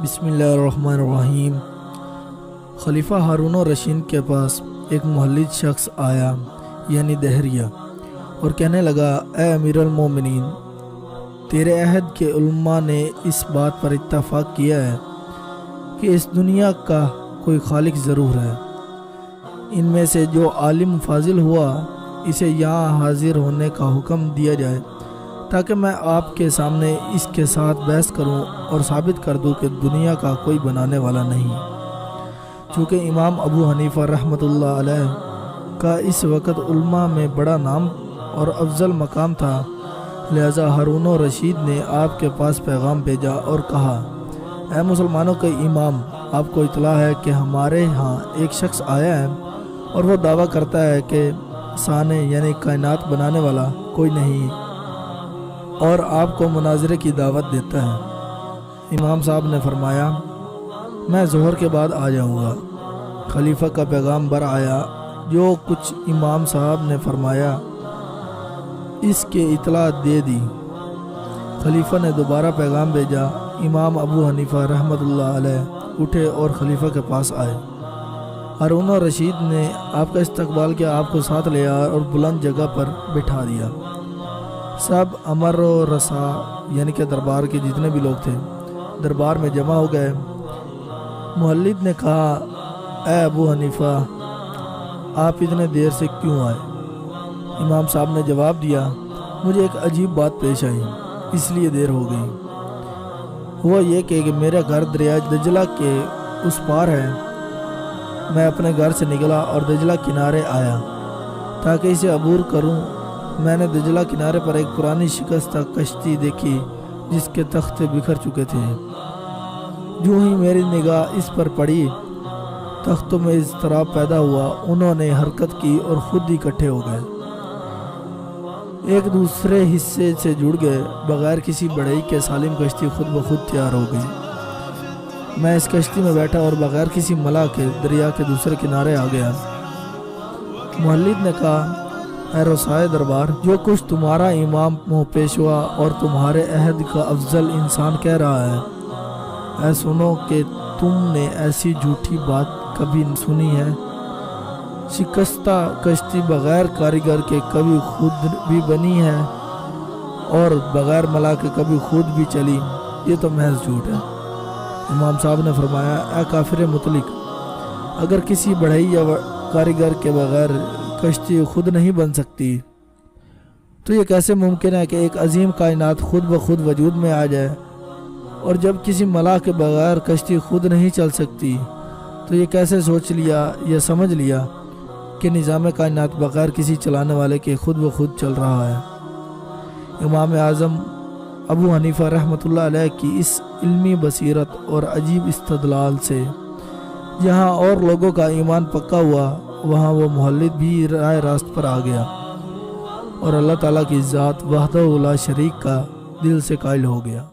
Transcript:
بسم اللہ الرحمن الرحیم۔ خلیفہ ہارون الرشید کے پاس ایک مولد شخص آیا یعنی دہریہ، اور کہنے لگا، اے امیر المومنین، تیرے عہد کے علماء نے اس بات پر اتفاق کیا ہے کہ اس دنیا کا کوئی خالق ضرور ہے۔ ان میں سے جو عالم فاضل ہوا اسے یہاں حاضر ہونے کا حکم دیا جائے تاکہ میں آپ کے سامنے اس کے ساتھ بحث کروں اور ثابت کر دوں کہ دنیا کا کوئی بنانے والا نہیں۔ چونکہ امام ابو حنیفہ رحمۃ اللہ علیہ کا اس وقت علماء میں بڑا نام اور افضل مقام تھا، لہذا ہارون الرشید نے آپ کے پاس پیغام بھیجا اور کہا، اے مسلمانوں کے امام، آپ کو اطلاع ہے کہ ہمارے ہاں ایک شخص آیا ہے اور وہ دعویٰ کرتا ہے کہ صانع یعنی کائنات بنانے والا کوئی نہیں، اور آپ کو مناظرے کی دعوت دیتا ہے۔ امام صاحب نے فرمایا، میں ظہر کے بعد آ جاؤں گا۔ خلیفہ کا پیغام بر آیا، جو کچھ امام صاحب نے فرمایا اس کے اطلاع دے دی۔ خلیفہ نے دوبارہ پیغام بھیجا۔ امام ابو حنیفہ رحمۃ اللہ علیہ اٹھے اور خلیفہ کے پاس آئے۔ ہارون الرشید نے آپ کا استقبال کیا، آپ کو ساتھ لیا اور بلند جگہ پر بٹھا دیا۔ سب امر و رسا یعنی کہ دربار کے جتنے بھی لوگ تھے دربار میں جمع ہو گئے۔ مولد نے کہا، اے ابو حنیفہ، آپ اتنے دیر سے کیوں آئے؟ امام صاحب نے جواب دیا، مجھے ایک عجیب بات پیش آئی، اس لیے دیر ہو گئی۔ ہوا یہ کہ میرا گھر دریا دجلہ کے اس پار ہے۔ میں اپنے گھر سے نکلا اور دجلہ کنارے آیا تاکہ اسے عبور کروں۔ میں نے دجلہ کنارے پر ایک پرانی شکستہ کشتی دیکھی جس کے تختے بکھر چکے تھے۔ جو ہی میری نگاہ اس پر پڑی، تختوں میں اضطراب پیدا ہوا، انہوں نے حرکت کی اور خود اکٹھے ہو گئے، ایک دوسرے حصے سے جڑ گئے۔ بغیر کسی بڑھئی کے سالم کشتی خود بخود تیار ہو گئی۔ میں اس کشتی میں بیٹھا اور بغیر کسی ملا کے دریا کے دوسرے کنارے آ گیا۔ مولد نے کہا، اے رسائے دربار، جو کچھ تمہارا امام منہ پیشوا اور تمہارے عہد کا افضل انسان کہہ رہا ہے، اے سنو کہ تم نے ایسی جھوٹی بات کبھی سنی ہے؟ شکستہ کشتی بغیر کاریگر کے کبھی خود بھی بنی ہے اور بغیر ملا کے کبھی خود بھی چلی، یہ تو محض جھوٹ ہے۔ امام صاحب نے فرمایا، اے کافر مطلق، اگر کسی بڑھئی یا کاریگر کے بغیر کشتی خود نہیں بن سکتی تو یہ کیسے ممکن ہے کہ ایک عظیم کائنات خود بخود وجود میں آ جائے؟ اور جب کسی ملا کے بغیر کشتی خود نہیں چل سکتی تو یہ کیسے سوچ لیا یا سمجھ لیا کہ نظام کائنات بغیر کسی چلانے والے کے خود بخود چل رہا ہے؟ امام اعظم ابو حنیفہ رحمۃ اللہ علیہ کی اس علمی بصیرت اور عجیب استدلال سے جہاں اور لوگوں کا ایمان پکا ہوا، وہاں وہ مولد بھی رائے راست پر آ گیا اور اللہ تعالیٰ کی ذات وحدہ لا شریک کا دل سے قائل ہو گیا۔